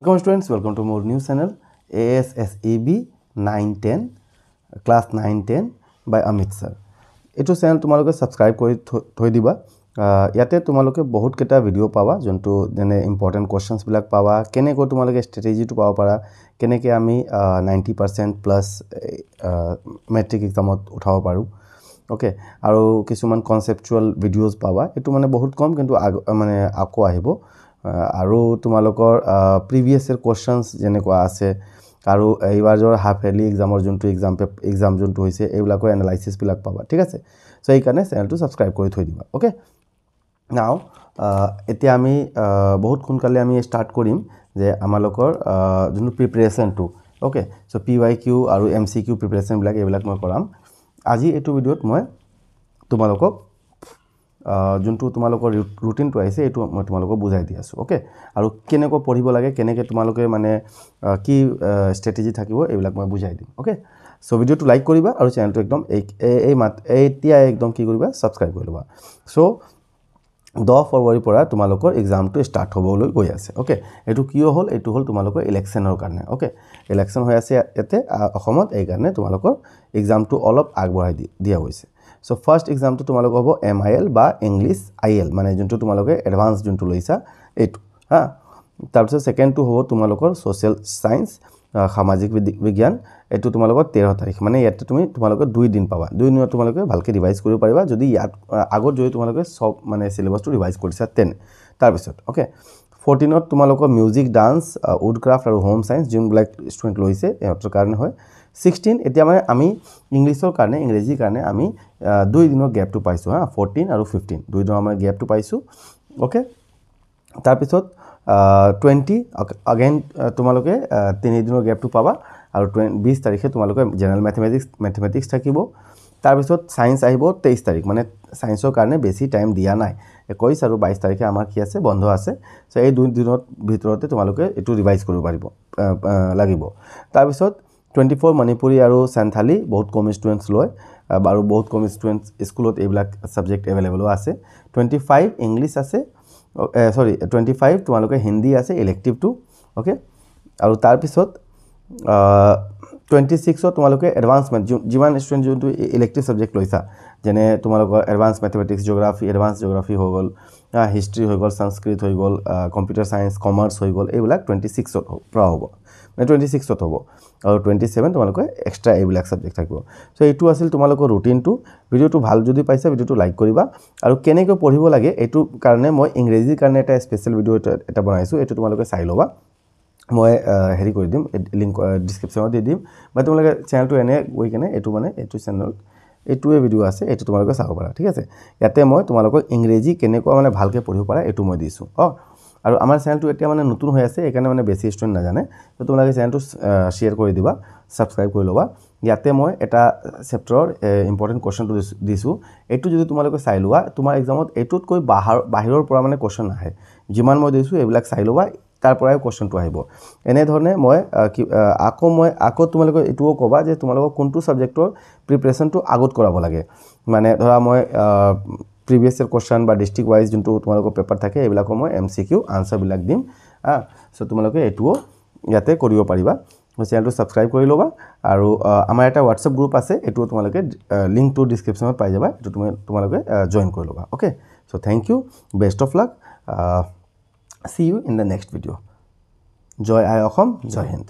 Welcome students, welcome to more new channel ASSEB 910 class 910 by Amit sir. Etu channel tumaloke subscribe kori thoi diba. Yate tumaloke bahut keta video pawa jonto jene important questions bilak pawa kene ko tumaloke strategy to pawa para kene ke ami 90% plus metric exam uthaba paru. Okay, aru kisuman conceptual videos pawa etu mane bahut kom kintu mane ako ahibo আৰু তোমালোকৰ প্ৰিভিয়াস ইয়াৰ questions যেনেকুৱা আছে আৰু এইবাৰ জৰ half yearly এক্সামৰ যোনটো exam যোনটো হৈছে এইবিলাকৰ এনালাইসিস বিলাক পাবা ঠিক আছে সো এই কাৰণে চেনেলটো সাবস্ক্ৰাইব কৰি থৈ দিবা ওকে নাও এতিয়া আমি বহুত সোনকালে আমি স্টাৰ্ট কৰিম যে আমালোকৰ যোনটো প্ৰিপাৰেচনটো ওকে সো PYQ আৰু MCQ প্ৰিপাৰেচন বিলাক এইবিলাক মই কৰাম আজি এটো ভিডিওত মই তোমালোকক যোনটো তোমালোকৰ ৰুটিনটো আছে এটো মই তোমালোকক বুজাই দি আছো ওকে আৰু কেনেকৈ পঢ়িব লাগে কেনেকৈ তোমালোকে মানে কি ষ্ট্ৰেটেজি থাকিব এইবিলাক মই বুজাই দিম ওকে সো ভিডিওটো লাইক কৰিবা আৰু চেনেলটো একদম এতিয়া একদম কি কৰিবা সাবস্ক্ৰাইব কৰি লবা সো 10 ফেব্ৰুৱাৰীৰ পৰা তোমালোকৰ এক্সামটো ষ্টাৰ্ট হ'বলৈ গৈ আছে ওকে এটো কিয় হ'ল এটো হ'ল তোমালোকৰ ইলেকচনৰ কাৰণে ওকে ইলেকচন হৈ আছে এতে অসমত এই কাৰণে তোমালোকৰ এক্সামটো অলপ আগবঢ়াই দিয়া হৈছে So first exam to তোমালোক হ'ব MIL বা English IL মানে যোনটো তোমালোকে এডভান্স যোনটো লৈছা এটো হা তাৰপিছত সেকেন্ড টু হ'ব তোমালোকৰ সোশ্যাল সায়েন্স সামাজিক বিজ্ঞান এটো তোমালোকৰ 13 তাৰিখ মানে ইয়াতে তুমি তোমালোকে 2 দিন পাবা 2 দিনত তোমালোকে ভালকে ৰিভাইজ কৰিব পাৰিবা যদি ইয়াত আগত যদি তোমালোকে সব মানে সিলেবাসটো ৰিভাইজ কৰিছা তেন তাৰপিছত ওকে 14 ত তোমালোকৰ মিউজিক ডান্স উডক্ৰাফট আৰু হোম সায়েন্স যোন ব্ল্যাক স্টুডেন্ট লৈছে এতৰ কাৰণে হয় 16 এতিয়া মানে আমি ইংলিশৰ কাৰণে ইংৰেজী কাৰণে আমি 2 দিনৰ গ্যাপটো পাইছো হা 14 আৰু 15 2 দিনৰ আমাৰ গ্যাপটো পাইছো ওকে তাৰ পিছত 20 अगेन তোমালোকে 3 দিনৰ গ্যাপটো পাবা আৰু 20 তাৰিখে তোমালোকে জেনাৰেল ম্যাথমেটিক্স থাকিব তাৰ পিছত সায়েন্স আহিব 23 তাৰিখ মানে সায়েন্সৰ কাৰণে বেছি টাইম দিয়া নাই 21 আৰু 22 তাৰিখে আমাৰ কি আছে বন্ধ আছে সো এই 2 দিনৰ ভিতৰতে তোমালোকে এটো ৰিভাইজ কৰিব পাৰিব লাগিব তাৰ পিছত 24 মণিপুৰী আৰু সান্থালী বহুত কম স্টুডেন্টস লয় আৰু বহুত কম স্টুডেন্টস স্কুলত এইবিলাক সাবজেক্ট अवेलेबल আছে 25 ইংলিশ আছে সৰি 25 তোমালোকে হিন্দী আছে ইলেক্টিভ টু ওকে আৰু তাৰ পিছত 26 ত তোমালোকে এডভান্সমেন্ট যিমান স্টুডেন্ট যোনটো ইলেক্টিভ সাবজেক্ট লৈছা যেনে তোমালোকৰ এডভান্স ম্যাথমেটিক্স জিওগ্ৰাফি হৈ গল হিষ্ট্ৰি হৈ গল সংস্কৃত হৈ গল কম্পিউটাৰ সায়েন্স কমাৰ্স হৈ গল এইবিলাক 26 ত পৰা হ'ব মানে 26 ত হ'ব আৰু 27 তোমালোকে এক্সট্ৰা এইবিলাক সাবজেক্ট থাকিব সো এটো আছিল তোমালোকৰ ৰুটিনটো ভিডিওটো ভাল যদি পাইছা ভিডিওটো লাইক কৰিবা আৰু কেনেকৈ পঢ়িব লাগে এটো কাৰণে মই ইংৰেজীৰ কাৰণে এটা স্পেশাল ভিডিও এটা বনাইছো এটো তোমালোকে চাই লবা মই হেৰি কৰি দিম লিংক ডেসক্ৰিপচনত দি দিম বা তোমালোকে চেনেলটো এনে গৈ কেনে এটো মানে এটো চেনেল এটোৱে ভিডিও আছে এটো তোমালোকে চাব পাৰা ঠিক আছে ইয়াতে মই তোমালোকক ইংৰেজী কেনেকৈ মানে ভালকে পঢ়িব পাৰা এটো মই দিছো আৰু আমাৰ চেনেলটো এতিয়া মানে নতুন হৈ আছে একাৰণে মানে বেছি ষ্টুডেন্ট নাজানে তো তোমালোকে চেনেলটো শেয়াৰ কৰি দিবা সাবস্ক্ৰাইব কৰি লবা ইয়াতে মই এটা চেপ্টাৰৰ ইম্পৰ্টেন্ট কোৱেশ্চনটো দিছো এটো যদি তোমালোকে চাই লোৱা তোমাৰ এক্সামত এটোত কৈ বাহিৰৰ পৰা মানে কোৱেশ্চন আহে যিমান মই দিছো এইবিলাক চাই লোৱা তাৰ পৰাই কোৱেশ্চনটো আহিব এনে ধৰণে মই আকৌ তোমালোকে এটোও কবা যে তোমালোকক কোনটো সাবজেক্টৰ প্ৰিপাৰেচনটো আগত কৰাব লাগে মানে ধৰা মই প্ৰিভিয়াস ইয়াৰ কোৱেশ্চন বা ডিস্ট্ৰিক্ট ওয়াইজ যোনটো তোমালোকৰ পেপাৰ থাকে এইবিলাকৰ মই MCQ আনসাৰ বিলাক দিম সো তোমালোকে এটোও ইয়াতে কৰিব পাৰিবা চেনেলটো সাবস্ক্ৰাইব কৰি লবা আৰু আমাৰ এটা WhatsApp গ্ৰুপ আছে এটো তোমালোকে লিংকটো ডেসক্ৰিপচনত পাই যাবা এটো তোমালোকে জয়েন কৰি লবা okay so thank you best of luck see you in the next video joy I Assam jai hind